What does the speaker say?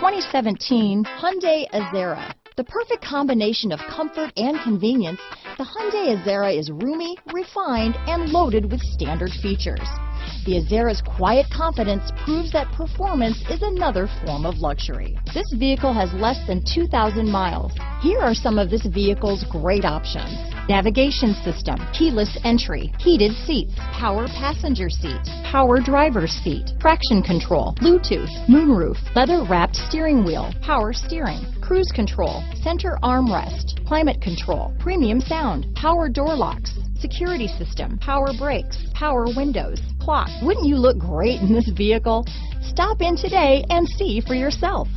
2017 Hyundai Azera. The perfect combination of comfort and convenience, the Hyundai Azera is roomy, refined, and loaded with standard features. The Azera's quiet confidence proves that performance is another form of luxury. This vehicle has less than 2,000 miles. Here are some of this vehicle's great options: navigation system, keyless entry, heated seats, power passenger seat, power driver's seat, traction control, Bluetooth, moonroof, leather-wrapped steering wheel, power steering, cruise control, center armrest, climate control, premium sound, power door locks, security system, power brakes, power windows, clock. Wouldn't you look great in this vehicle? Stop in today and see for yourself.